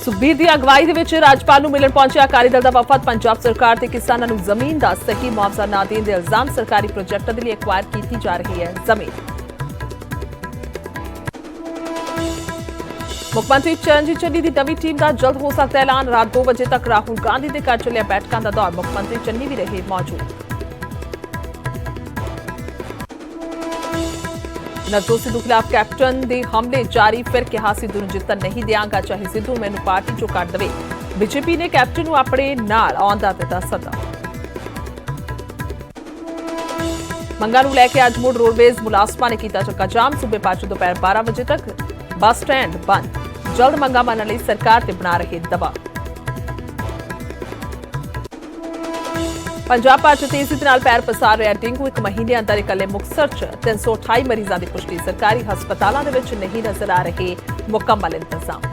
ਸੁਖਬੀਰ ਦੀ ਅਗਵਾਈ ਦੇ ਵਿੱਚ ਰਾਜਪਾਲ ਨੂੰ ਮਿਲਣ ਪਹੁੰਚਿਆ ਅਕਾਲੀ ਦਲ ਦਾ ਵਫਦ। ਪੰਜਾਬ ਸਰਕਾਰ ਤੇ ਕਿਸਾਨਾਂ ਨੂੰ ਜ਼ਮੀਨ ਦਾ ਸਹੀ ਮੁਆਵਜ਼ਾ ਨਾ ਦੇਣ ਦੇ ਇਲਜ਼ਾਮ। ਸਰਕਾਰੀ ਪ੍ਰੋਜੈਕਟਾਂ ਦੇ ਲਈ ਐਕਵਾਇਰ ਕੀਤੀ ਜਾ ਰਹੀ ਹੈ ਜ਼ਮੀਨ। ਮੁੱਖ ਮੰਤਰੀ ਚਰਨਜੀਤ ਚੰਨੀ ਦੀ ਨਵੀਂ ਟੀਮ ਦਾ ਜਲਦ ਹੋ ਸਕਦਾ ਐਲਾਨ। ਰਾਤ 2 ਵਜੇ ਤੱਕ ਰਾਹੁਲ ਗਾਂਧੀ ਦੇ ਘਰ ਚੱਲਿਆ ਬੈਠਕਾਂ ਦਾ ਦੌਰ। ਮੁੱਖ ਮੰਤਰੀ ਚੰਨੀ ਵੀ ਰਹੇ ਮੌਜੂਦ। नवजोत सिद्धू खिलाफ कैप्टन के हमले जारी। फिर कहा सिद्धू नूं जितन नहीं देंगा, चाहे सिद्धू मैनूं पार्टी चों कढ देवे। बीजेपी ने कैप्टन नूं अपने नाल आउण दा दित्ता सद्दा। मंगां नूं लैके अज मुड़ रोडवेज मुलाजमां ने कीता चक्का जाम। सूबे भर च दोपहर 12 बजे तक बस स्टैंड बंद। जल्द मंगां मनण लई सरकार ते बना रहे दबाव। पंजाब भर च तेजी दे नाल पैर पसार रहा डेंगू। 1 महीने अंदर इकल्ले मुक्तसर च 328 मरीजों की पुष्टि। सरकारी हस्पतालों के विच नहीं नजर आ रहे मुकम्मल इंतजाम।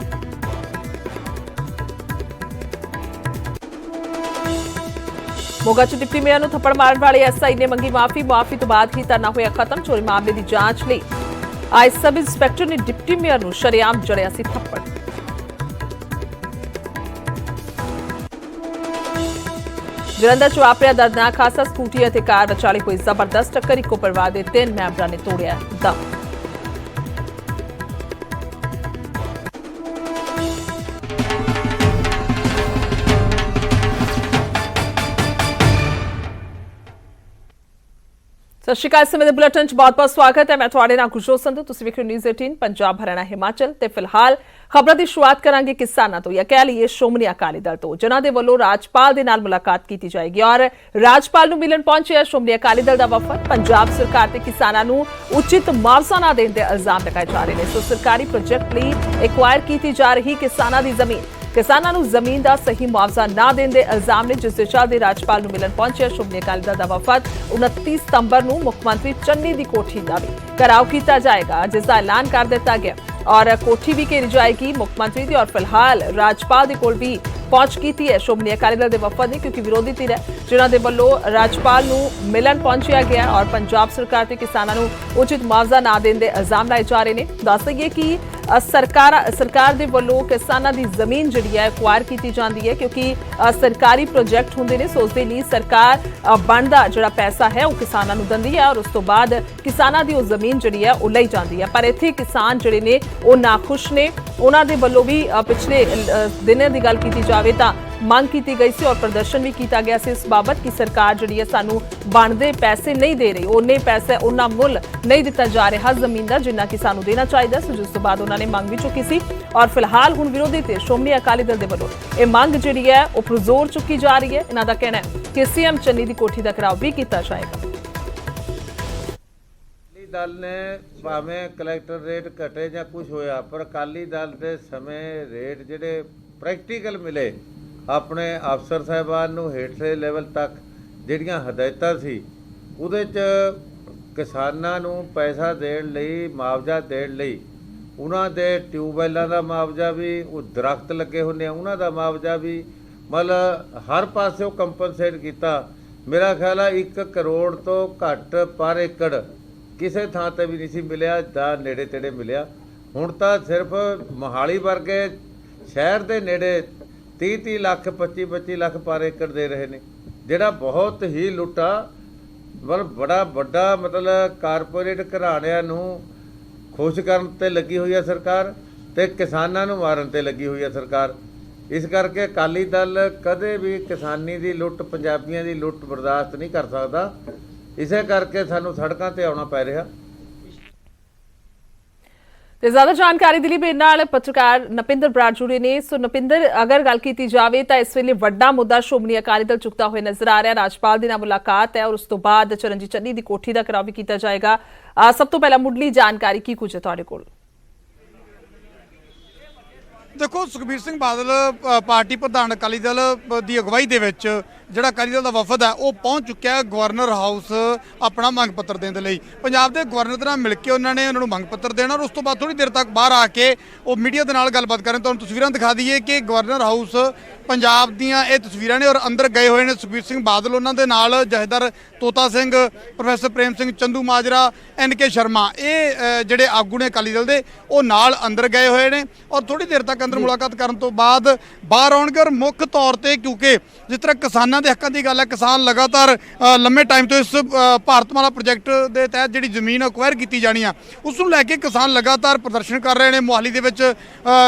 मोगा च डिप्टी मेयर नूं थप्पड़ मारन वाले SI ने मंगी माफी। माफी तो बाद ही धरना होया खत्म। चोरी मामले की जांच लई आए सब इंस्पैक्टर ने डिप्टी मेयर नूं शरेआम जड़िया सी थप्पड़। जलंधर च वापरिया दर्दनाक हादसा। स्कूटी और कार विचाले हुई जबरदस्त टक्कर। इको परिवार के 3 मैंबरों ने तोड़िया दम। सत श्री अकाल। समय बुलेटिन च बहुत बहुत स्वागत है। मैं थोड़े नाल गुरजोत संधू। तुसीं वेख रहे हो न्यूज़ 18 पंजाब हरियाणा हिमाचल। ते फिलहाल खबरों की शुरुआत करांगे किसानों तो, या कह लीए श्रोमणी अकाली दल तो, जिन्हां दे वल्लों राजपाल दे नाल मुलाकात की जाएगी। और राजपाल नूं मिलण पहुंचे श्रोमणी अकाली दल दा वफद। पंजाब सरकार ते किसानां नूं उचित मुआवजा ना देण दे इल्जाम लगाए जा रहे हैं। सो सरकारी प्रोजेक्ट लई एक्वायर की जा रही किसानां दी जमीन। किसानां नूं जमीन का सही मुआवजा ना देण दे इल्जाम ने, जिस दे चलदे राजपाल नूं मिलण पहुंचे श्रोमणी अकाली दल दा वफद। 29 सितंबर नूं मुख मंत्री चन्नी दी कोठी दा भी घेराव किया जाएगा, जिसका ऐलान कर दिता गया और कोठी भी घेरी जाएगी मुख मंत्री की। और फिलहाल राजपाल दे कोल भी पहुंच की है श्रोमणी अकाली दल के वफद ने, क्योंकि विरोधी धिर है जिन्हां दे वल्लों राजपाल नूं मिलण पहुंचाया गया और पंजाब सरकार ते किसानां नूं उचित मुआवजा ना देण दे इल्जाम लाए जा रहे हैं। दस दईए कि सरकार दे वल्लों किसानां दी जमीन जिहड़ी है एक्वायर की जाती है, क्योंकि सरकारी प्रोजेक्ट हुंदे ने। सो उस दे लई सरकार बनदा जिहड़ा पैसा है वह किसानां नूं दिंदी है और उस तो बाद किसानां दी उह जमीन जिहड़ी है वह लई जाती है। पर इत्थे किसान जिहड़े ने वह नाखुश ने। उन्हां दे वल्लों भी पिछले दिनां दी गल कीती जावे तां मंग की गई सी और प्रदर्शन भी किया गया इस बाबत कि सरकार जिहड़ी है सानू बनदे पैसे नहीं दे रही, उन्ने पैसे उन्ना मुल नहीं दिता जा रहा जमीन का जिन्ना कि सानू देना चाहिए। सो जिस तो बाद उन्होंने मंग भी चुकी सी और फिलहाल हुण विरोधी ते श्रोमणी अकाली दल दे वल्लों ये मंग जिहड़ी है वो पुरजोर चुकी जा रही है। इन्हां दा कहना है कि CM चन्नी की कोठी का घेराव भी किया जाएगा। दल ने भावें कलैक्टर रेट घटे या कुछ होया, पर अकाली दल के समय रेट जिहड़े प्रैक्टिकल मिले अपने अफसर साहिबान नूं हेठले लेवल तक जिहड़ियां हदायतां सी उहदे च किसानां नूं पैसा देण लई मुआवजा देण लई उन्हां दे ट्यूबवैलां दा मुआवजा भी, वो दरख्त लगे हुंदे उन्हां दा मुआवजा भी, मतलब हर पासों कंपनसेट कीता। मेरा ख्याल है 1 करोड़ तो घट पर एकड़ किसी थां ते भी नहीं सी मिलिया, दा नेड़े तेड़े मिलिया। हुण तां सिर्फ मोहाली वर्गे शहर दे नेड़े 30-30 लाख 25-25 लाख पर एकड़ दे रहे ने, जिहड़ा बहुत ही लुटा मतलब बड़ा वड्डा मतलब कारपोरेट घराणिਆਂ ਨੂੰ खुश ਕਰਨ ਤੇ ਲੱਗੀ ਹੋਈ ਹੈ ਸਰਕਾਰ ਤੇ ਕਿਸਾਨਾਂ ਨੂੰ ਮਾਰਨ ਤੇ ਲੱਗੀ ਹੋਈ ਹੈ ਸਰਕਾਰ। ਇਸ ਕਰਕੇ ਅਕਾਲੀ ਦਲ ਕਦੇ ਵੀ ਕਿਸਾਨੀ ਦੀ ਲੁੱਟ ਪੰਜਾਬੀਆਂ ਦੀ ਲੁੱਟ ਬਰਦਾਸ਼ਤ ਨਹੀਂ ਕਰ ਸਕਦਾ। ਇਸੇ ਕਰਕੇ ਸਾਨੂੰ ਸੜਕਾਂ ਤੇ ਆਉਣਾ ਪੈ ਰਿਹਾ। ਤੇ ਜ਼ਿਆਦਾ ਜਾਣਕਾਰੀ ਦੇ ਲਈ ਮੇਰੇ ਨਾਲ ਪੱਤਰਕਾਰ ਨਪਿੰਦਰ ਬਰਾੜ ਜੁੜੇ ਨੇ। ਸੋ ਨਪਿੰਦਰ, ਅਗਰ ਗੱਲ ਕੀਤੀ ਜਾਵੇ ਤਾਂ ਇਸ ਵੇਲੇ ਵੱਡਾ ਮੁੱਦਾ ਸ਼੍ਰੋਮਣੀ ਅਕਾਲੀ ਦਲ ਚੁੱਕਦਾ ਹੋਇਆ ਨਜ਼ਰ ਆ ਰਿਹਾ। ਰਾਜਪਾਲ ਦੇ ਨਾਲ ਮੁਲਾਕਾਤ ਹੈ ਔਰ ਉਸ ਤੋਂ ਬਾਅਦ ਚਰਨਜੀਤ ਚੰਨੀ ਦੀ ਕੋਠੀ ਦਾ ਘਿਰਾਓ ਵੀ ਕੀਤਾ ਜਾਏਗਾ। ਸਭ ਤੋਂ ਪਹਿਲਾਂ ਮੁੱਢਲੀ ਜਾਣਕਾਰੀ ਕੀ ਕੁਝ ਹੈ ਤੁਹਾਡੇ ਕੋਲ? देखो सुखबीर सिंह बादल पार्टी प्रधान अकाली दल की अगवाई ਜਿਹੜਾ ਅਕਾਲੀ ਦਲ ਦਾ ਵਫਦ ਹੈ ਉਹ ਪਹੁੰਚ ਚੁੱਕਿਆ ਹੈ ਗਵਰਨਰ ਹਾਊਸ ਆਪਣਾ ਮੰਗ ਪੱਤਰ ਦੇਣ ਦੇ ਲਈ। ਪੰਜਾਬ ਦੇ ਗਵਰਨਰ ਦੇ ਨਾਲ ਮਿਲ ਕੇ ਉਹਨਾਂ ਨੂੰ ਮੰਗ ਪੱਤਰ ਦੇਣਾ ਔਰ ਉਸ ਤੋਂ ਬਾਅਦ ਥੋੜੀ ਦੇਰ ਤੱਕ ਬਾਹਰ ਆ ਕੇ ਉਹ ਮੀਡੀਆ ਦੇ ਨਾਲ ਗੱਲਬਾਤ ਕਰਨ। ਤੁਹਾਨੂੰ ਤਸਵੀਰਾਂ ਦਿਖਾ ਦਈਏ ਕਿ ਗਵਰਨਰ ਹਾਊਸ ਪੰਜਾਬ ਦੀਆਂ ਇਹ ਤਸਵੀਰਾਂ ਨੇ ਔਰ ਅੰਦਰ ਗਏ ਹੋਏ ਨੇ ਸੁਖਬੀਰ ਸਿੰਘ ਬਾਦਲ, ਉਹਨਾਂ ਦੇ ਨਾਲ ਜਥੇਦਾਰ ਤੋਤਾ ਸਿੰਘ, ਪ੍ਰੋਫੈਸਰ ਪ੍ਰੇਮ ਸਿੰਘ, ਚੰਦੂ ਮਾਜਰਾ, NK ਸ਼ਰਮਾ, ਇਹ ਜਿਹੜੇ ਆਗੂ ਨੇ ਅਕਾਲੀ ਦਲ ਦੇ ਉਹ ਨਾਲ ਅੰਦਰ ਗਏ ਹੋਏ ਨੇ ਔਰ ਥੋੜੀ ਦੇਰ ਤੱਕ ਅੰਦਰ ਮੁਲਾਕਾਤ ਕਰਨ ਤੋਂ ਬਾਅਦ ਬਾਹਰ ਆਉਣਗੇ। ਔਰ ਮੁੱਖ ਤੌਰ ਤੇ ਕਿਉਂਕਿ ਜਿਸ ਤਰ੍ਹਾਂ ਕਿਸਾਨਾਂ ਦੇ ਹੱਕਾਂ ਦੀ ਗੱਲ ਹੈ, ਕਿਸਾਨ ਲਗਾਤਾਰ ਲੰਮੇ ਟਾਈਮ ਤੋਂ ਇਸ ਭਾਰਤਮਾਲਾ ਪ੍ਰੋਜੈਕਟ ਦੇ ਤਹਿਤ ਜਿਹੜੀ ਜ਼ਮੀਨ ਅਕਵਾਇਰ ਕੀਤੀ ਜਾਣੀ ਆ ਉਸ ਨੂੰ ਲੈ ਕੇ ਕਿਸਾਨ ਲਗਾਤਾਰ ਪ੍ਰਦਰਸ਼ਨ ਕਰ ਰਹੇ ਨੇ। ਮੋਹਾਲੀ ਦੇ ਵਿੱਚ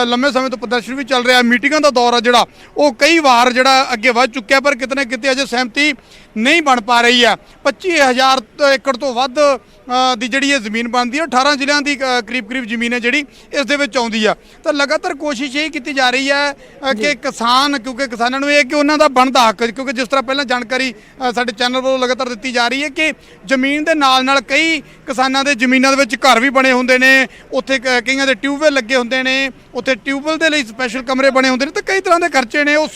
ਲੰਮੇ ਸਮੇਂ ਤੋਂ ਪ੍ਰਦਰਸ਼ਨ ਵੀ ਚੱਲ ਰਿਹਾ, ਮੀਟਿੰਗਾਂ ਦਾ ਦੌਰ ਆ ਜਿਹੜਾ ਉਹ ਕਈ ਵਾਰ ਜਿਹੜਾ ਅੱਗੇ ਵੱਧ ਚੁੱਕਿਆ, ਪਰ ਕਿਤੇ ਨਾ ਕਿਤੇ ਅਜੇ ਸਹਿਮਤੀ ਨਹੀਂ ਬਣ ਪਾ ਰਹੀ ਹੈ। 25,000 ਏਕੜ ਤੋਂ ਵੱਧ ਦੀ ਜਿਹੜੀ ਇਹ ਜ਼ਮੀਨ ਬਣਦੀ ਹੈ, 18 ਜ਼ਿਲ੍ਹਿਆਂ ਦੀ ਕਰੀਬ ਜ਼ਮੀਨ ਹੈ ਜਿਹੜੀ ਇਸ ਦੇ ਵਿੱਚ ਆਉਂਦੀ ਆ। ਤਾਂ ਲਗਾਤਾਰ ਕੋਸ਼ਿਸ਼ ਇਹ ਕੀਤੀ ਜਾ ਰਹੀ ਹੈ ਕਿ ਕਿਸਾਨ, ਕਿਉਂਕਿ ਕਿਸਾਨਾਂ ਨੂੰ ਇਹ ਕਿ ਉਹਨਾਂ ਦਾ ਬਣਦਾ ਹੱਕ, ਕਿਉਂਕਿ ਜਿਸ ਤਰ੍ਹਾਂ ਪਹਿਲਾਂ ਜਾਣਕਾਰੀ ਸਾਡੇ ਚੈਨਲ ਵੱਲੋਂ ਲਗਾਤਾਰ ਦਿੱਤੀ ਜਾ ਰਹੀ ਹੈ ਕਿ ਜ਼ਮੀਨ ਦੇ ਨਾਲ ਕਈ ਕਿਸਾਨਾਂ ਦੇ ਜ਼ਮੀਨਾਂ ਦੇ ਵਿੱਚ ਘਰ ਵੀ ਬਣੇ ਹੁੰਦੇ ਨੇ, ਉੱਥੇ ਕਈਆਂ ਦੇ ਟਿਊਬਵੈੱਲ ਲੱਗੇ ਹੁੰਦੇ ਨੇ, ਉੱਥੇ ਟਿਊਬਵੈੱਲ ਦੇ ਲਈ ਸਪੈਸ਼ਲ ਕਮਰੇ ਬਣੇ ਹੁੰਦੇ ਨੇ, ਤਾਂ ਕਈ ਤਰ੍ਹਾਂ ਦੇ ਖਰਚੇ ਨੇ। ਉਹ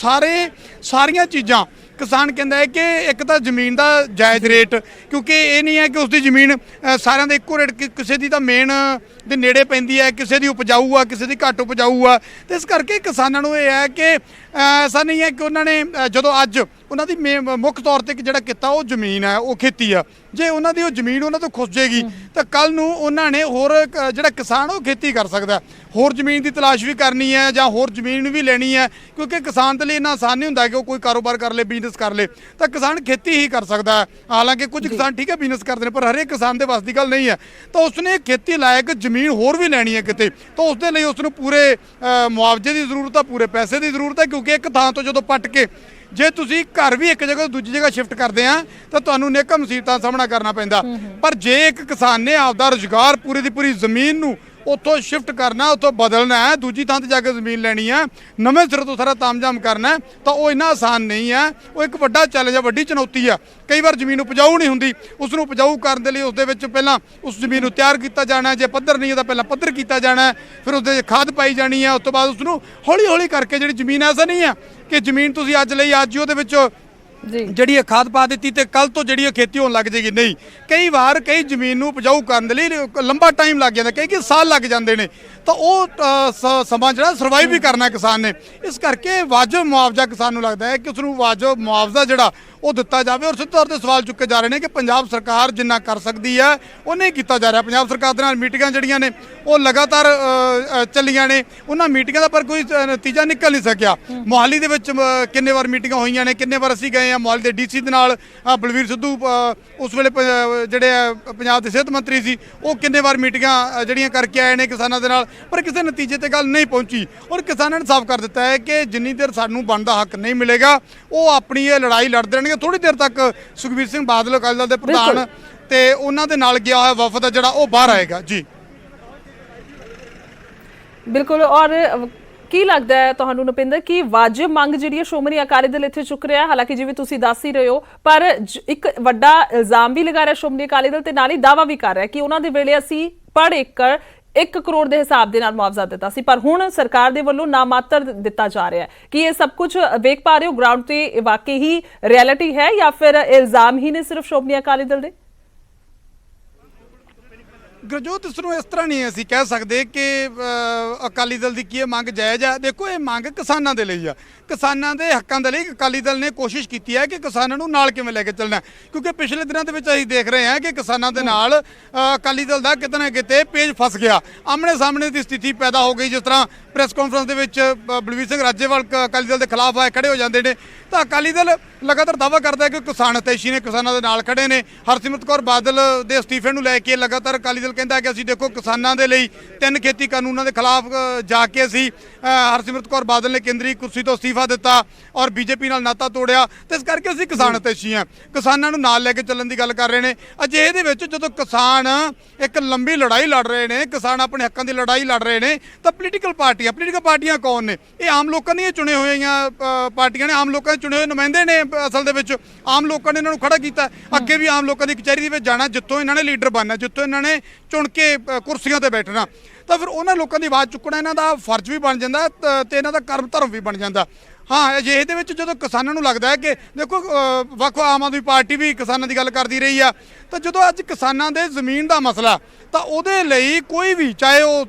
ਸਾਰੀਆਂ ਚੀਜ਼ਾਂ ਕਿਸਾਨ ਕਹਿੰਦਾ ਹੈ ਕਿ ਇੱਕ ਤਾਂ ਜ਼ਮੀਨ ਦਾ ਜਾਇਜ਼ ਰੇਟ, ਕਿਉਂਕਿ ਇਹ ਨਹੀਂ ਹੈ ਕਿ ਉਸਦੀ ਜ਼ਮੀਨ ਸਾਰਿਆਂ ਦਾ ਇੱਕੋ ਰੇਟ, ਕਿਸੇ ਦੀ ਤਾਂ ਮੇਨ ਦੇ ਨੇੜੇ ਪੈਂਦੀ ਹੈ, ਕਿਸੇ ਦੀ ਉਪਜਾਊ ਆ, ਕਿਸੇ ਦੀ ਘੱਟ ਉਪਜਾਊ ਆ। ਤੇ ਇਸ ਕਰਕੇ ਕਿਸਾਨਾਂ ਨੂੰ ਇਹ ਹੈ ਕਿ ਐਸਾ ਨਹੀਂ ਹੈ ਕਿ ਉਹਨਾਂ ਨੇ ਜਦੋਂ ਅੱਜ ਉਹਨਾਂ ਦੀ ਮੁੱਖ ਤੌਰ ਤੇ ਜਿਹੜਾ ਕਿੱਤਾ ਉਹ ਜ਼ਮੀਨ ਹੈ, ਉਹ ਖੇਤੀ ਆ, ਜੇ ਉਹਨਾਂ ਦੀ ਉਹ ਜ਼ਮੀਨ ਉਹਨਾਂ ਤੋਂ ਖੁੱਸ ਜਾਏਗੀ ਤਾਂ ਕੱਲ ਨੂੰ ਉਹਨਾਂ ਨੇ ਹੋਰ ਜਿਹੜਾ ਕਿਸਾਨ ਉਹ ਖੇਤੀ ਕਰ ਸਕਦਾ, ਹੋਰ ਜ਼ਮੀਨ ਦੀ ਤਲਾਸ਼ ਵੀ ਕਰਨੀ ਹੈ ਜਾਂ ਹੋਰ ਜ਼ਮੀਨ ਵੀ ਲੈਣੀ ਹੈ, ਕਿਉਂਕਿ ਕਿਸਾਨ ਦੇ ਲਈ ਇੰਨਾ ਆਸਾਨ ਨਹੀਂ ਹੁੰਦਾ ਕਿ ਉਹ ਕੋਈ ਕਾਰੋਬਾਰ ਕਰ ਲੇ, ਬਿਜ਼ਨਸ ਕਰ ਲੇ, ਤਾਂ ਕਿਸਾਨ ਖੇਤੀ ਹੀ ਕਰ ਸਕਦਾ ਹੈ। ਹਾਲਾਂਕਿ ਕੁਝ ਕਿਸਾਨ ਠੀਕ ਹੈ ਬਿਜ਼ਨਸ ਕਰਦੇ ਨੇ, ਪਰ ਹਰੇਕ ਕਿਸਾਨ ਦੇ ਵੱਸ ਦੀ ਗੱਲ ਨਹੀਂ ਹੈ। ਤਾਂ ਉਸਨੇ ਖੇਤੀ ਲਾਇਕ ਜ਼ਮੀਨ ਹੋਰ ਵੀ ਲੈਣੀ ਹੈ ਕਿਤੇ, ਤਾਂ ਉਸ ਦੇ ਲਈ ਉਸ ਨੂੰ ਪੂਰੇ ਮੁਆਵਜ਼ੇ ਦੀ ਜ਼ਰੂਰਤ ਹੈ, ਪੂਰੇ ਪੈਸੇ ਦੀ ਜ਼ਰੂਰਤ ਹੈ, ਕਿਉਂਕਿ ਇੱਕ ਥਾਂ ਤੋਂ ਜਦੋਂ ਪੱਟ ਕੇ ਜੇ ਤੁਸੀਂ ਘਰ ਵੀ ਇੱਕ ਜਗ੍ਹਾ ਤੋਂ ਦੂਜੀ ਜਗ੍ਹਾ ਸ਼ਿਫਟ ਕਰਦੇ ਆ ਤਾਂ ਤੁਹਾਨੂੰ ਅਨੇਕਾਂ ਮੁਸੀਬਤਾਂ ਦਾ ਸਾਹਮਣਾ ਕਰਨਾ ਪੈਂਦਾ। ਪਰ ਜੇ ਇੱਕ ਕਿਸਾਨ ਨੇ ਆਪਦਾ ਰੁਜ਼ਗਾਰ ਪੂਰੀ ਦੀ ਪੂਰੀ ਜ਼ਮੀਨ ਨੂੰ ਉੱਥੋਂ ਸ਼ਿਫਟ ਕਰਨਾ, ਉੱਥੋਂ ਬਦਲਣਾ ਹੈ, ਦੂਜੀ ਥਾਂ ਤੇ ਜਾ ਕੇ ਜ਼ਮੀਨ ਲੈਣੀ ਹੈ, ਨਵੇਂ ਸਿਰੇ ਤੋਂ ਸਾਰਾ ਤਾਮਝਾਮ ਕਰਨਾ ਹੈ, ਤਾਂ ਉਹ ਇੰਨਾ ਆਸਾਨ ਨਹੀਂ ਹੈ। ਉਹ ਇੱਕ ਵੱਡਾ ਚੈਲੰਜ ਹੈ, ਵੱਡੀ ਚੁਣੌਤੀ ਆ। ਕਈ ਵਾਰ ਜ਼ਮੀਨ ਉਪਜਾਊ ਨਹੀਂ ਹੁੰਦੀ, ਉਸ ਨੂੰ ਉਪਜਾਊ ਕਰਨ ਦੇ ਲਈ ਉਸ ਦੇ ਵਿੱਚ ਪਹਿਲਾਂ ਉਸ ਜ਼ਮੀਨ ਨੂੰ ਤਿਆਰ ਕੀਤਾ ਜਾਣਾ, ਜੇ ਪੱਧਰ ਨਹੀਂ ਹੈ ਤਾਂ ਪਹਿਲਾਂ ਪੱਧਰ ਕੀਤਾ ਜਾਣਾ, ਫਿਰ ਉਹਦੇ ਖਾਦ ਪਾਈ ਜਾਣੀ ਹੈ, ਉਸ ਤੋਂ ਬਾਅਦ ਉਸ ਨੂੰ ਹੌਲੀ ਕਰਕੇ ਜਿਹੜੀ ਜ਼ਮੀਨ ਐਸਾ ਨਹੀਂ ਹੈ ਕਿ ਜ਼ਮੀਨ ਤੁਸੀਂ ਅੱਜ ਲਈ ਅੱਜ ਹੀ ਉਹਦੇ ਵਿੱਚ ਜਿਹੜੀ ਖਾਦ ਪਾ ਦਿੱਤੀ ਤੇ ਕੱਲ ਤੋਂ ਜਿਹੜੀ ਖੇਤੀ ਹੋਣ ਲੱਗ ਜਾਏਗੀ, ਨਹੀਂ। ਕਈ ਵਾਰ ਕਈ ਜ਼ਮੀਨ ਨੂੰ ਉਪਜਾਊ ਕਰਨ ਦੇ ਲਈ ਲੰਬਾ ਟਾਈਮ ਲੱਗ ਜਾਂਦਾ, ਕਈ ਸਾਲ ਲੱਗ ਜਾਂਦੇ ਨੇ, ਤਾਂ ਉਹ ਸਮਾਂ ਜਿਹੜਾ ਸਰਵਾਈਵ ਵੀ ਕਰਨਾ ਕਿਸਾਨ ਨੇ। ਇਸ ਕਰਕੇ ਵਾਜਬ ਮੁਆਵਜ਼ਾ ਕਿਸਾਨ ਨੂੰ ਲੱਗਦਾ ਹੈ ਕਿ ਉਸ ਨੂੰ ਵਾਜਬ ਮੁਆਵਜ਼ਾ ਜਿਹੜਾ ਉਹ ਦਿੱਤਾ ਜਾਵੇ। ਔਰ ਸਿੱਧੇ ਤੌਰ ਤੇ ਸਵਾਲ ਚੁੱਕੇ ਜਾ ਰਹੇ ਨੇ ਕਿ ਪੰਜਾਬ ਸਰਕਾਰ ਜਿੰਨਾ ਕਰ ਸਕਦੀ ਹੈ ਉਹ ਨਹੀਂ ਕੀਤਾ ਜਾ ਰਿਹਾ। ਪੰਜਾਬ ਸਰਕਾਰ ਦੇ ਨਾਲ ਮੀਟਿੰਗਾਂ ਜਿਹੜੀਆਂ ਨੇ ਉਹ ਲਗਾਤਾਰ ਚੱਲੀਆਂ ਨੇ, ਉਹਨਾਂ ਮੀਟਿੰਗਾਂ ਦਾ ਪਰ ਕੋਈ ਨਤੀਜਾ ਨਿਕਲ ਨਹੀਂ ਸਕਿਆ। ਮੋਹਾਲੀ ਦੇ ਵਿੱਚ ਕਿੰਨੇ ਵਾਰ ਮੀਟਿੰਗਾਂ ਹੋਈਆਂ ਨੇ, ਕਿੰਨੇ ਵਾਰ ਅਸੀਂ ਗਏ ਆ ਮੋਹਾਲੀ ਦੇ DC ਦੇ ਨਾਲ, ਬਲਵੀਰ ਸਿੱਧੂ ਉਸ ਵੇਲੇ ਜਿਹੜੇ ਪੰਜਾਬ ਦੇ ਸਿਹਤ ਮੰਤਰੀ ਸੀ, ਉਹ ਕਿੰਨੇ ਵਾਰ ਮੀਟਿੰਗਾਂ ਜਿਹੜੀਆਂ ਕਰਕੇ ਆਏ ਨੇ ਕਿਸਾਨਾਂ ਦੇ ਨਾਲ, ਪਰ ਕਿਸੇ ਨਤੀਜੇ ਤੇ ਗੱਲ ਨਹੀਂ ਪਹੁੰਚੀ। ਔਰ ਕਿਸਾਨਾਂ ਨੇ ਸਾਫ਼ ਕਰ ਦਿੱਤਾ ਹੈ ਕਿ ਜਿੰਨੀ ਦੇਰ ਸਾਨੂੰ ਬਣਦਾ ਹੱਕ ਨਹੀਂ ਮਿਲੇਗਾ ਉਹ ਆਪਣੀ ਇਹ ਲੜਾਈ ਲੜਦੇ ਰਹਿਣਗੇ। ਥੋੜੀ ਦੇਰ ਤੱਕ ਸੁਖਬੀਰ ਸਿੰਘ ਬਾਦਲ ਅਕਾਲੀ ਦਲ ਦੇ ਪ੍ਰਧਾਨ ਤੇ ਉਹਨਾਂ ਦੇ ਨਾਲ ਗਿਆ ਹੋਇਆ ਵਫਦ ਜਿਹੜਾ ਉਹ ਬਾਹਰ ਆਏਗਾ। ਜੀ ਬਿਲਕੁਲ। ਔਰ ਕੀ ਲੱਗਦਾ ਹੈ ਤੁਹਾਨੂੰ ਨੁਪਿੰਦਰ ਕਿ ਵਾਜਬ ਮੰਗ ਜਿਹੜੀ ਹੈ ਸ਼੍ਰੋਮਣੀ ਅਕਾਲੀ ਦਲ ਇੱਥੇ ਚੁੱਕ ਰਿਹਾ, ਹਾਲਾਂਕਿ ਜਿਵੇਂ ਤੁਸੀਂ ਦੱਸ ਹੀ ਰਹੇ ਹੋ, ਪਰ ਇੱਕ ਵੱਡਾ ਇਲਜ਼ਾਮ ਵੀ ਲਗਾ ਰਿਹਾ ਸ਼੍ਰੋਮਣੀ ਅਕਾਲੀ ਦਲ ਤੇ ਨਾਲ ਹੀ ਦਾਅਵਾ ਵੀ ਕਰ ਰਿਹਾ ਕਿ ਉਹਨਾਂ ਦੇ ਵੇਲੇ ਅਸੀਂ ਪਰ ਏਕੜ 1 ਕਰੋੜ ਦੇ ਹਿਸਾਬ ਦੇ ਨਾਲ ਮੁਆਵਜ਼ਾ ਦਿੱਤਾ ਸੀ, ਪਰ ਹੁਣ ਸਰਕਾਰ ਦੇ ਵੱਲੋਂ ਨਾਮਾਤਰ ਦਿੱਤਾ ਜਾ ਰਿਹਾ ਹੈ। ਕਿ ਇਹ ਸਭ ਕੁਝ ਵੇਖ ਪਾ ਰਹੇ ਹੋ ਗਰਾਊਂਡ ਤੇ ਵਾਕਈ ਹੀ ਰਿਐਲਿਟੀ ਹੈ ਜਾਂ ਫਿਰ ਇਲਜ਼ਾਮ ਹੀ ਨੇ ਸਿਰਫ ਸ਼੍ਰੋਮਣੀ ਅਕਾਲੀ ਦਲ ਦੇ? ਗੁਰਜੋਤ, ਇਸ ਨੂੰ ਇਸ ਤਰ੍ਹਾਂ ਨਹੀਂ ਅਸੀਂ ਕਹਿ ਸਕਦੇ ਕਿ ਅਕਾਲੀ ਦਲ ਦੀ ਕੀ ਇਹ ਮੰਗ ਜਾਇਜ਼ ਹੈ। ਦੇਖੋ, ਇਹ ਮੰਗ ਕਿਸਾਨਾਂ ਦੇ ਲਈ ਆ, ਕਿਸਾਨਾਂ ਦੇ ਹੱਕਾਂ ਦੇ ਲਈ ਅਕਾਲੀ ਦਲ ਨੇ ਕੋਸ਼ਿਸ਼ ਕੀਤੀ ਹੈ ਕਿ ਕਿਸਾਨਾਂ ਨੂੰ ਨਾਲ ਕਿਵੇਂ ਲੈ ਕੇ ਚੱਲਣਾ, ਕਿਉਂਕਿ ਪਿਛਲੇ ਦਿਨਾਂ ਦੇ ਵਿੱਚ ਅਸੀਂ ਦੇਖ ਰਹੇ ਹਾਂ ਕਿ ਕਿਸਾਨਾਂ ਦੇ ਨਾਲ ਅਕਾਲੀ ਦਲ ਦਾ ਕਿਤੇ ਨਾ ਕਿਤੇ ਪੇਜ ਫਸ ਗਿਆ, ਆਮਣੇ ਸਾਹਮਣੇ ਦੀ ਸਥਿਤੀ ਪੈਦਾ ਹੋ ਗਈ। ਜਿਸ ਤਰ੍ਹਾਂ ਪ੍ਰੈਸ ਕਾਨਫਰੰਸ ਦੇ ਵਿੱਚ ਬਲਵੀਰ ਸਿੰਘ ਰਾਜੇਵਾਲ ਅਕਾਲੀ ਦਲ ਦੇ ਖਿਲਾਫ ਆਏ, ਖੜੇ ਹੋ ਜਾਂਦੇ ਨੇ, ਤਾਂ ਅਕਾਲੀ ਦਲ ਲਗਾਤਾਰ ਦਾਅਵਾ ਕਰਦਾ ਹੈ ਕਿ ਕਿਸਾਨ ਹਿਤੈਸ਼ੀ ਨੇ, ਕਿਸਾਨਾਂ ਦੇ ਨਾਲ ਖੜੇ ਨੇ। ਹਰਸਿਮਰਤ ਕੌਰ ਬਾਦਲ ਦੇ ਅਸਤੀਫੇ ਨੂੰ ਲੈ ਕੇ ਲਗਾਤਾਰ ਅਕਾਲੀ ਦਲ ਕਹਿੰਦਾ ਕਿ ਅਸੀਂ ਦੇਖੋ ਕਿਸਾਨਾਂ ਦੇ ਲਈ 3 ਖੇਤੀ ਕਾਨੂੰਨਾਂ ਦੇ ਖਿਲਾਫ ਜਾ ਕੇ ਅਸੀਂ ਹਰਸਿਮਰਤ ਕੌਰ ਬਾਦਲ ਨੇ ਕੇਂਦਰੀ ਕੁਰਸੀ ਤੋਂ ਅਸਤੀਫਾ ਦਿੱਤਾ ਔਰ BJP ਨਾਲ ਨਾਤਾ ਤੋੜਿਆ, ਤੇ ਇਸ ਕਰਕੇ ਅਸੀਂ ਕਿਸਾਨ ਹਿਤੈਸ਼ੀ ਹਾਂ, ਕਿਸਾਨਾਂ ਨੂੰ ਨਾਲ ਲੈ ਕੇ ਚੱਲਣ ਦੀ ਗੱਲ ਕਰ ਰਹੇ ਨੇ। ਅਜਿਹੇ ਦੇ ਵਿੱਚ ਜਦੋਂ ਕਿਸਾਨ ਇੱਕ ਲੰਬੀ ਲੜਾਈ ਲੜ ਰਹੇ ਨੇ, ਕਿਸਾਨ ਆਪਣੇ ਹੱਕਾਂ ਦੀ ਲੜਾਈ ਲੜ ਰਹੇ ਨੇ, ਤਾਂ ਪੋਲੀਟੀਕਲ ਪਾਰਟੀਆਂ ਕੌਣ ਨੇ? ਇਹ ਆਮ ਲੋਕਾਂ ਦੀਆਂ ਚੁਣੇ ਹੋਈਆਂ ਪਾਰਟੀਆਂ ਨੇ, ਆਮ ਲੋਕਾਂ ਦੇ ਚੁਣੇ ਹੋਏ ਨੁਮਾਇੰਦੇ ਨੇ। ਅਸਲ ਦੇ ਵਿੱਚ ਆਮ ਲੋਕਾਂ ਨੇ ਇਹਨਾਂ ਨੂੰ ਖੜਾ ਕੀਤਾ। ਅੱਗੇ ਵੀ ਆਮ ਲੋਕਾਂ ਦੀ ਕਚਹਿਰੀ ਦੇ ਵਿੱਚ ਜਾਣਾ ਜਿੱਥੋਂ ਇਹਨਾਂ ਨੇ ਲੀਡਰ ਬਣਨਾ, ਜਿੱਥੋਂ ਇਹਨਾਂ ਨੇ ਚੁਣ ਕੇ ਕੁਰਸੀਆਂ ਤੇ ਬੈਠਣਾ। ਤਾਂ ਫਿਰ ਉਹਨਾਂ ਲੋਕਾਂ ਦੀ ਆਵਾਜ਼ ਚੁੱਕਣਾ ਇਹਨਾਂ ਦਾ ਫਰਜ਼ ਵੀ ਬਣ ਜਾਂਦਾ ਤੇ ਇਹਨਾਂ ਦਾ ਕਰਮ ਧਰਮ ਵੀ ਬਣ ਜਾਂਦਾ। ਹਾਂ, ਅਜਿਹੇ ਦੇ ਵਿੱਚ ਜਦੋਂ ਕਿਸਾਨਾਂ ਨੂੰ ਲੱਗਦਾ ਹੈ ਕਿ ਦੇਖੋ ਵੱਖ ਆਮ ਆਦਮੀ ਪਾਰਟੀ ਵੀ ਕਿਸਾਨਾਂ ਦੀ ਗੱਲ ਕਰਦੀ ਰਹੀ ਆ, ਤਾਂ ਜਦੋਂ ਅੱਜ ਕਿਸਾਨਾਂ ਦੇ ਜ਼ਮੀਨ ਦਾ ਮਸਲਾ ਤਾਂ ਉਹਦੇ ਲਈ ਕੋਈ ਵੀ, ਚਾਹੇ ਉਹ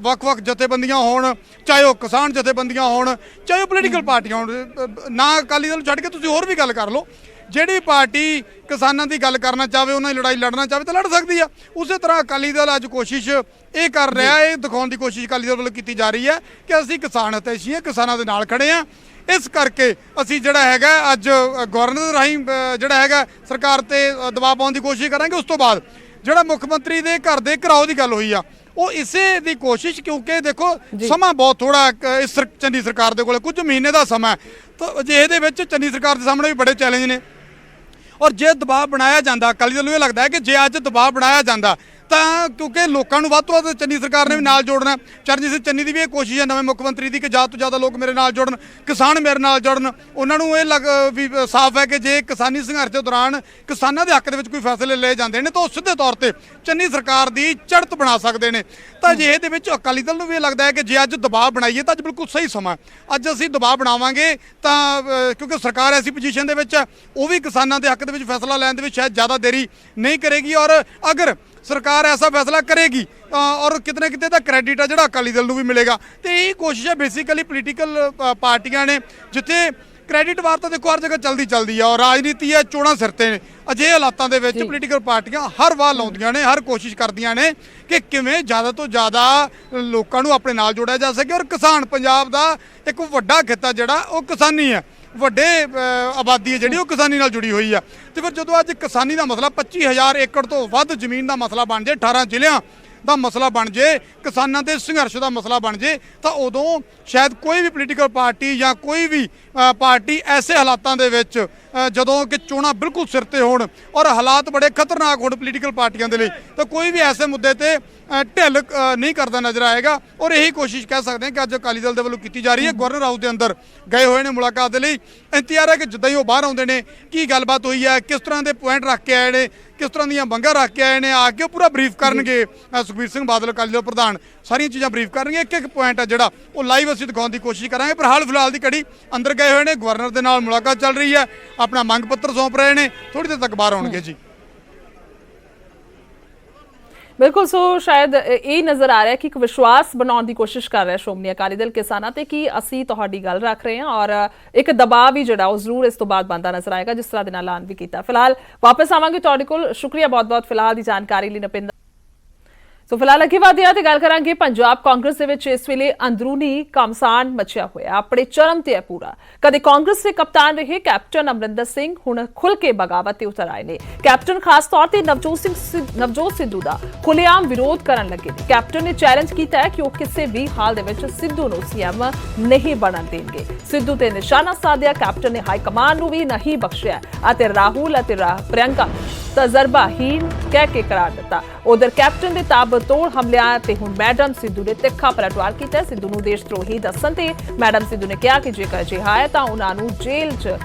ਵੱਖ-ਵੱਖ ਜਥੇਬੰਦੀਆਂ ਹੋਣ, ਚਾਹੇ ਉਹ ਕਿਸਾਨ ਜਥੇਬੰਦੀਆਂ ਹੋਣ, ਚਾਹੇ ਉਹ ਪੋਲੀਟੀਕਲ ਪਾਰਟੀਆਂ ਹੋਣ, ਨਾ ਅਕਾਲੀ ਦਲ ਛੱਡ ਕੇ ਤੁਸੀਂ ਹੋਰ ਵੀ ਗੱਲ ਕਰ ਲਓ, ਜਿਹੜੀ ਪਾਰਟੀ ਕਿਸਾਨਾਂ ਦੀ ਗੱਲ ਕਰਨਾ ਚਾਹਵੇ, ਉਹਨਾਂ ਦੀ ਲੜਾਈ ਲੜਨਾ ਚਾਹਵੇ ਤਾਂ ਲੜ ਸਕਦੀ ਆ। ਉਸੇ ਤਰ੍ਹਾਂ ਅਕਾਲੀ ਦਲ ਅੱਜ ਕੋਸ਼ਿਸ਼ ਇਹ ਕਰ ਰਿਹਾ, ਇਹ ਦਿਖਾਉਣ ਦੀ ਕੋਸ਼ਿਸ਼ ਅਕਾਲੀ ਦਲ ਵੱਲੋਂ ਕੀਤੀ ਜਾ ਰਹੀ ਹੈ ਕਿ ਅਸੀਂ ਕਿਸਾਨ ਹਿਤੈਸ਼ੀ ਹਾਂ, ਕਿਸਾਨਾਂ ਦੇ ਨਾਲ ਖੜੇ ਹਾਂ। ਇਸ ਕਰਕੇ ਅਸੀਂ ਜਿਹੜਾ ਹੈਗਾ ਅੱਜ ਗਵਰਨਰ ਰਾਹੀਂ ਜਿਹੜਾ ਹੈਗਾ ਸਰਕਾਰ ਤੇ ਦਬਾਅ ਪਾਉਣ ਦੀ ਕੋਸ਼ਿਸ਼ ਕਰਾਂਗੇ। ਉਸ ਤੋਂ ਬਾਅਦ ਜਿਹੜਾ ਮੁੱਖ ਮੰਤਰੀ ਦੇ ਘਰ ਦੇ ਘਿਰਾਓ ਦੀ ਗੱਲ ਹੋਈ ਆ, ਉਹ ਇਸੇ ਦੀ ਕੋਸ਼ਿਸ਼, ਕਿਉਂਕਿ ਦੇਖੋ ਸਮਾਂ ਬਹੁਤ ਥੋੜਾ ਇਸ ਚੰਨੀ ਸਰਕਾਰ ਦੇ ਕੋਲ ਕੁਝ ਮਹੀਨੇ ਦਾ ਸਮਾਂ, ਤਾਂ ਅਜਿਹੇ ਦੇ ਵਿੱਚ ਚੰਨੀ ਸਰਕਾਰ ਦੇ ਸਾਹਮਣੇ ਵੀ ਬੜੇ ਚੈਲੰਜ ਨੇ। ਔਰ ਜੇ ਦਬਾਅ ਬਣਾਇਆ ਜਾਂਦਾ, ਅਕਾਲੀ ਦਲ ਨੂੰ ਇਹ ਲੱਗਦਾ ਹੈ ਕਿ ਜੇ ਅੱਜ ਦਬਾਅ ਬਣਾਇਆ ਜਾਂਦਾ ਤਾਂ ਕਿਉਂਕਿ ਲੋਕਾਂ ਨੂੰ ਵੱਧ ਤੋਂ ਵੱਧ ਚੰਨੀ ਸਰਕਾਰ ਨੇ ਵੀ ਨਾਲ ਜੋੜਨਾ। ਚਰਨਜੀਤ ਸਿੰਘ ਚੰਨੀ ਦੀ ਵੀ ਇਹ ਕੋਸ਼ਿਸ਼ ਹੈ ਨਵੇਂ ਮੁੱਖ ਮੰਤਰੀ ਦੀ ਕਿ ਜ਼ਿਆਦਾ ਤੋਂ ਜ਼ਿਆਦਾ ਲੋਕ ਮੇਰੇ ਨਾਲ ਜੁੜਨ, ਕਿਸਾਨ ਮੇਰੇ ਨਾਲ ਜੁੜਨ। ਉਹਨਾਂ ਨੂੰ ਇਹ ਵੀ ਸਾਫ਼ ਹੈ ਕਿ ਜੇ ਕਿਸਾਨੀ ਸੰਘਰਸ਼ ਦੇ ਦੌਰਾਨ ਕਿਸਾਨਾਂ ਦੇ ਹੱਕ ਦੇ ਵਿੱਚ ਕੋਈ ਫੈਸਲੇ ਲਏ ਜਾਂਦੇ ਨੇ ਤਾਂ ਉਹ ਸਿੱਧੇ ਤੌਰ ਤੇ ਚੰਨੀ ਸਰਕਾਰ ਦੀ ਚੜ੍ਹਤ ਬਣਾ ਸਕਦੇ ਨੇ। ਤਾਂ ਜਿਹੇ ਦੇ ਵਿੱਚ ਅਕਾਲੀ ਦਲ ਨੂੰ ਵੀ ਇਹ ਲੱਗਦਾ ਹੈ ਕਿ ਜੇ ਅੱਜ ਦਬਾਅ ਬਣਾਈਏ ਤਾਂ ਅੱਜ ਬਿਲਕੁਲ ਸਹੀ ਸਮਾਂ। ਅੱਜ ਅਸੀਂ ਦਬਾਅ ਬਣਾਵਾਂਗੇ ਤਾਂ ਕਿਉਂਕਿ ਸਰਕਾਰ ਐਸੀ ਪੋਜੀਸ਼ਨ ਦੇ ਵਿੱਚ ਹੈ, ਉਹ ਵੀ ਕਿਸਾਨਾਂ ਦੇ ਹੱਕ ਦੇ ਵਿੱਚ ਫੈਸਲਾ ਲੈਣ ਦੇ ਵਿੱਚ ਸ਼ਾਇਦ ਜ਼ਿਆਦਾ ਦੇਰੀ ਨਹੀਂ ਕਰੇਗੀ। ਔਰ ਅਗਰ ਸਰਕਾਰ ਐਸਾ ਫੈਸਲਾ ਕਰੇਗੀ ਔਰ ਕਿਤੇ ਨਾ ਕਿਤੇ ਦਾ ਕ੍ਰੈਡਿਟ ਆ ਜਿਹੜਾ ਅਕਾਲੀ ਦਲ ਨੂੰ ਵੀ ਮਿਲੇਗਾ। ਤੇ ਇਹ ਕੋਸ਼ਿਸ਼ ਹੈ ਬੇਸਿਕਲੀ ਪੋਲੀਟੀਕਲ ਪਾਰਟੀਆਂ ਨੇ, ਜਿੱਥੇ ਕ੍ਰੈਡਿਟ ਵਾਰ ਤਾਂ ਦੇਖੋ ਹਰ ਜਗ੍ਹਾ ਚਲਦੀ ਆ, ਔਰ ਰਾਜਨੀਤੀ ਹੈ ਚੋਣਾਂ ਸਿਰ ਤੇ ਨੇ। ਅਜਿਹੇ ਹਾਲਾਤਾਂ ਦੇ ਵਿੱਚ ਪੋਲੀਟੀਕਲ ਪਾਰਟੀਆਂ ਹਰ ਵਾਰ ਲਾਉਂਦੀਆਂ ਨੇ, ਹਰ ਕੋਸ਼ਿਸ਼ ਕਰਦੀਆਂ ਨੇ ਕਿ ਕਿਵੇਂ ਜ਼ਿਆਦਾ ਤੋਂ ਜ਼ਿਆਦਾ ਲੋਕਾਂ ਨੂੰ ਆਪਣੇ ਨਾਲ ਜੋੜਿਆ ਜਾ ਸਕੇ। ਔਰ ਕਿਸਾਨ, ਪੰਜਾਬ ਦਾ ਇੱਕ ਵੱਡਾ ਖਿੱਤਾ ਜਿਹੜਾ ਉਹ ਕਿਸਾਨੀ ਹੈ, ਵੱਡੇ ਆਬਾਦੀ ਹੈ ਜਿਹੜੀ ਉਹ ਕਿਸਾਨੀ ਨਾਲ ਜੁੜੀ ਹੋਈ ਆ। ਤੇ ਫਿਰ ਜਦੋਂ ਅੱਜ ਕਿਸਾਨੀ ਦਾ ਮਸਲਾ 25,000 ਏਕੜ ਤੋਂ ਵੱਧ ਜ਼ਮੀਨ ਦਾ ਮਸਲਾ ਬਣ ਜੇ, 18 ਜ਼ਿਲ੍ਹਿਆਂ ਦਾ ਮਸਲਾ ਬਣ ਜੇ, ਕਿਸਾਨਾਂ ਦੇ ਸੰਘਰਸ਼ ਦਾ ਮਸਲਾ ਬਣ ਜੇ, ਤਾਂ ਉਦੋਂ ਸ਼ਾਇਦ ਕੋਈ ਵੀ ਪੋਲੀਟੀਕਲ ਪਾਰਟੀ ਜਾਂ ਕੋਈ ਵੀ ਪਾਰਟੀ ਐਸੇ ਹਾਲਾਤਾਂ ਦੇ ਵਿੱਚ ਜਦੋਂ ਕਿ ਚੋਣਾਂ ਬਿਲਕੁਲ ਸਿਰ ਤੇ ਹੋਣ ਔਰ ਹਾਲਾਤ ਬੜੇ ਖਤਰਨਾਕ ਹੋਣ ਪੋਲੀਟੀਕਲ ਪਾਰਟੀਆਂ ਦੇ ਲਈ, ਤਾਂ ਕੋਈ ਵੀ ਐਸੇ ਮੁੱਦੇ ਤੇ ਢਿੱਲ ਨਹੀਂ ਕਰਦਾ ਨਜ਼ਰ ਆਏਗਾ। ਔਰ ਇਹੀ ਕੋਸ਼ਿਸ਼ ਕਹਿ ਸਕਦੇ ਹਾਂ ਕਿ ਅੱਜ ਅਕਾਲੀ ਦਲ ਦੇ ਵੱਲੋਂ ਕੀਤੀ ਜਾ ਰਹੀ ਹੈ। ਗਵਰਨਰ ਹਾਊਸ ਦੇ ਅੰਦਰ ਗਏ ਹੋਏ ਨੇ ਮੁਲਾਕਾਤ ਦੇ ਲਈ। ਇੰਤਜ਼ਾਰ ਹੈ ਕਿ ਜਿੱਦਾਂ ਹੀ ਉਹ ਬਾਹਰ ਆਉਂਦੇ ਨੇ, ਕੀ ਗੱਲਬਾਤ ਹੋਈ ਹੈ, ਕਿਸ ਤਰ੍ਹਾਂ ਦੇ ਪੁਆਇੰਟ ਰੱਖ ਕੇ ਆਏ ਨੇ, ਕਿਸ ਤਰ੍ਹਾਂ ਦੀਆਂ ਮੰਗਾਂ ਰੱਖ ਕੇ ਆਏ ਨੇ, ਆ ਕੇ ਪੂਰਾ ਬਰੀਫ ਕਰਨਗੇ। ਸੁਖਬੀਰ ਸਿੰਘ ਬਾਦਲ ਅਕਾਲੀ ਦਲ ਪ੍ਰਧਾਨ ਸਾਰੀਆਂ ਚੀਜ਼ਾਂ ਬਰੀਫ ਕਰਨਗੇ। ਇੱਕ ਪੁਆਇੰਟ ਹੈ ਜਿਹੜਾ ਉਹ ਲਾਈਵ ਅਸੀਂ ਦਿਖਾਉਣ ਦੀ ਕੋਸ਼ਿਸ਼ ਕਰਾਂਗੇ। ਪਰ ਹਾਲ ਫਿਲਹਾਲ ਦੀ ਘੜੀ ਅੰਦਰ ਗਏ ਹੋਏ ਨੇ, ਗਵਰਨਰ ਦੇ ਨਾਲ ਮੁਲਾਕਾਤ ਚੱਲ ਰਹੀ ਹੈ, ਆਪਣਾ ਮੰਗ ਪੱਤਰ ਸੌਂਪ ਰਹੇ ਨੇ, ਥੋੜੀ ਦੇਰ ਤੱਕ ਬਾਹਰ ਆਉਣਗੇ ਜੀ। ਬਿਲਕੁਲ, ਸੋ ਸ਼ਾਇਦ ਇਹ ਨਜ਼ਰ ਆ ਰਿਹਾ ਕਿ ਇੱਕ ਵਿਸ਼ਵਾਸ ਬਣਾਉਣ ਦੀ ਕੋਸ਼ਿਸ਼ ਕਰ ਰਿਹਾ ਸ਼੍ਰੋਮਣੀ ਅਕਾਲੀ ਦਲ ਕਿਸਾਨਾਂ ਤੇ ਕਿ ਅਸੀਂ ਤੁਹਾਡੀ ਗੱਲ ਰੱਖ ਰਹੇ ਹਾਂ ਔਰ ਇੱਕ ਦਬਾਅ ਵੀ ਜਿਹੜਾ ਉਹ ਜ਼ਰੂਰ ਇਸ ਤੋਂ ਬਾਅਦ ਬਣਦਾ ਨਜ਼ਰ ਆਏਗਾ, ਜਿਸ ਤਰ੍ਹਾਂ ਦੇ ਨਾਲ ਐਲਾਨ ਵੀ ਕੀਤਾ। ਫਿਲਹਾਲ ਵਾਪਸ ਆਵਾਂਗੇ ਤੁਹਾਡੇ ਕੋਲ। ਸ਼ੁਕਰੀਆ ਬਹੁਤ-ਬਹੁਤ ਫਿਲਹਾਲ ਦੀ ਜਾਣਕਾਰੀ ਲਈ ਨਪਿੰਦਰ। ਸੋ ਫਿਲਹਾਲ ਅੱਗੇ ਵਧਦੇ ਹਾਂ ਤੇ ਗੱਲ ਕਰਾਂਗੇ ਪੰਜਾਬ ਕਾਂਗਰਸ ਦੇ ਵਿੱਚ ਇਸ ਵੇਲੇ ਅੰਦਰੂਨੀ ਘਮਸਾਨ ਮਚਿਆ ਹੋਇਆ, ਆਪਣੇ ਚਰਮ ਤੇ ਹੈ ਪੂਰਾ। ਕਦੇ ਕਾਂਗਰਸ ਦੇ ਕਪਤਾਨ ਰਹੇ ਕੈਪਟਨ ਅਮਰਿੰਦਰ ਸਿੰਘ ਹੁਣ ਖੁੱਲ ਕੇ ਬਗਾਵਤ ਤੇ ਉਤਰ ਆਏ ਨੇ। ਕੈਪਟਨ ਖਾਸ ਤੌਰ ਤੇ ਨਵਜੋਤ ਸਿੱਧੂ ਦਾ ਖੁੱਲੇਆਮ ਵਿਰੋਧ ਕਰਨ ਲੱਗੇ ਨੇ। ਕੈਪਟਨ ਨੇ ਚੈਲੰਜ ਕੀਤਾ ਹੈ ਕਿ ਉਹ ਕਿਸੇ ਵੀ ਹਾਲ ਦੇ ਵਿੱਚ ਸਿੱਧੂ ਨੂੰ ਸੀਐਮ ਨਹੀਂ ਬਣਨ ਦੇਣਗੇ। ਸਿੱਧੂ ਤੇ ਨਿਸ਼ਾਨਾ ਸਾਧਿਆ ਕੈਪਟਨ ਨੇ ਹਾਈ ਕਮਾਂਡ ਨੂੰ ਵੀ ਨਹੀਂ ਬਖਸ਼ਿਆ ਅਤੇ ਰਾਹੁਲ ਅਤੇ ਪ੍ਰਿਯੰਕਾ ਤਜਰਬਾਹੀਨ ਕਹਿ ਕੇ ਕਰਾਰ ਦਿੱਤਾ। ਉਧਰ ਕੈਪਟਨ ਦੇ ਤਾਬੜਤੋੜ ਹਮਲਿਆਂ ਤੇ ਹੁਣ ਮੈਡਮ ਸਿੱਧੂ ਨੇ ਤਿੱਖਾ ਪਲਟਵਾਰ ਕੀਤਾ। ਸਿੱਧੂ ਨੂੰ ਦੇਸ਼ ਧਰੋਹੀ ਦੱਸਣ ਤੇ ਮੈਡਮ ਸਿੱਧੂ ਨੇ ਕਿਹਾ ਕਿ ਜੇਕਰ ਅਜਿਹਾ ਹੈ ਤਾਂ ਉਹਨਾਂ ਨੂੰ ਜੇਲ੍ਹ 'ਚ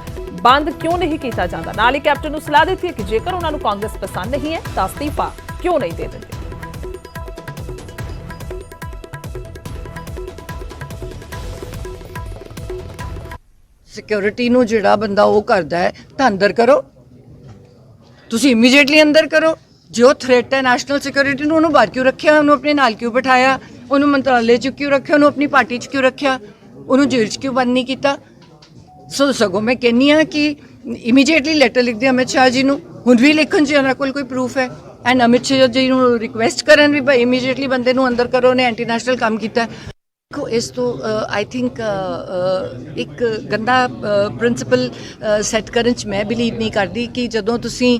ਬੰਦ ਕਿਉਂ ਨਹੀਂ ਕੀਤਾ ਜਾਂਦਾ। ਨਾਲ ਹੀ ਕੈਪਟਨ ਨੂੰ ਸਲਾਹ ਦਿੱਤੀ ਹੈ ਕਿ ਜੇਕਰ ਉਹਨਾਂ ਨੂੰ ਕਾਂਗਰਸ ਪਸੰਦ ਨਹੀਂ ਹੈ ਤਾਂ ਅਸਤੀਫਾ ਕਿਉਂ ਨਹੀਂ ਦੇ ਦਿੰਦੇ। ਸਿਕਿਉਰਿਟੀ ਨੂੰ ਜਿਹੜਾ ਬੰਦਾ ਉਹ ਕਰਦਾ ਹੈ ਤਾਂ ਅੰਦਰ ਕਰੋ, ਤੁਸੀਂ ਇਮੀਡੀਏਟਲੀ ਅੰਦਰ ਕਰੋ। ਜੋ ਥ੍ਰੈਟ ਹੈ ਨੈਸ਼ਨਲ ਸਿਕਿਉਰਿਟੀ ਨੂੰ, ਉਹਨੂੰ ਬਾਹਰ ਕਿਉਂ ਰੱਖਿਆ, ਉਹਨੂੰ ਆਪਣੇ ਨਾਲ ਕਿਉਂ ਬਿਠਾਇਆ, ਉਹਨੂੰ ਮੰਤਰਾਲੇ 'ਚ ਕਿਉਂ ਰੱਖਿਆ, ਉਹਨੂੰ ਆਪਣੀ ਪਾਰਟੀ 'ਚ ਕਿਉਂ ਰੱਖਿਆ, ਉਹਨੂੰ ਜੇਲ੍ਹ 'ਚ ਕਿਉਂ ਬੰਦ ਨਹੀਂ ਕੀਤਾ। ਸੋ ਸਗੋਂ ਮੈਂ ਕਹਿੰਦੀ ਹਾਂ ਕਿ ਇਮੀਡੀਏਟਲੀ ਲੈਟਰ ਲਿਖ ਦੇ ਅਮਿਤ ਸ਼ਾਹ ਜੀ ਨੂੰ, ਹੁਣ ਵੀ ਲਿਖਣ 'ਚ ਉਹਨਾਂ ਕੋਲ ਕੋਈ ਪ੍ਰੂਫ ਹੈ, ਐਂਡ ਅਮਿਤ ਸ਼ਾਹ ਜੀ ਨੂੰ ਰਿਕੁਐਸਟ ਕਰਨ ਵੀ ਭਾਈ ਇਮੀਡੀਏਟਲੀ ਬੰਦੇ ਨੂੰ ਅੰਦਰ ਕਰੋ, ਉਹਨੇ ਐਂਟੀ ਨੈਸ਼ਨਲ ਕੰਮ ਕੀਤਾ। ਦੇਖੋ ਇਸ ਤੋਂ ਆਈ ਥਿੰਕ ਇੱਕ ਗੰਦਾ ਪ੍ਰਿੰਸੀਪਲ ਸੈੱਟ ਕਰਨ 'ਚ ਮੈਂ ਬਿਲੀਵ ਨਹੀਂ ਕਰਦੀ ਕਿ ਜਦੋਂ ਤੁਸੀਂ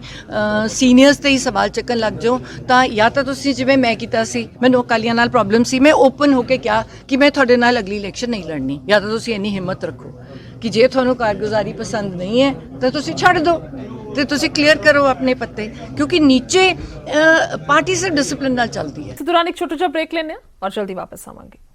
ਸੀਨੀਅਰਸ 'ਤੇ ਹੀ ਸਵਾਲ ਚੱਕਣ ਲੱਗ ਜਾਓ ਤਾਂ ਜਾਂ ਤਾਂ ਤੁਸੀਂ ਜਿਵੇਂ ਮੈਂ ਕੀਤਾ ਸੀ, ਮੈਨੂੰ ਅਕਾਲੀਆਂ ਨਾਲ ਪ੍ਰੋਬਲਮ ਸੀ, ਮੈਂ ਓਪਨ ਹੋ ਕੇ ਕਿਹਾ ਕਿ ਮੈਂ ਤੁਹਾਡੇ ਨਾਲ ਅਗਲੀ ਇਲੈਕਸ਼ਨ ਨਹੀਂ ਲੜਨੀ, ਜਾਂ ਤਾਂ ਤੁਸੀਂ ਇੰਨੀ ਹਿੰਮਤ ਰੱਖੋ ਕਿ ਜੇ ਤੁਹਾਨੂੰ ਕਾਰਗੁਜ਼ਾਰੀ ਪਸੰਦ ਨਹੀਂ ਹੈ ਤਾਂ ਤੁਸੀਂ ਛੱਡ ਦਿਓ ਤੇ ਤੁਸੀਂ ਕਲੀਅਰ ਕਰੋ ਆਪਣੇ ਪੱਤੇ, ਕਿਉਂਕਿ ਨੀਚੇ ਪਾਰਟੀ ਸੇ ਡਿਸਪਲਿਨ ਨਾਲ ਚੱਲਦੀ ਹੈ। ਇਸ ਦੌਰਾਨ ਇੱਕ ਛੋਟਾ ਜਿਹਾ ਬ੍ਰੇਕ ਲੈਂਦੇ ਹਾਂ ਔਰ ਜਲਦੀ ਵਾਪਸ ਆਵਾਂਗੇ।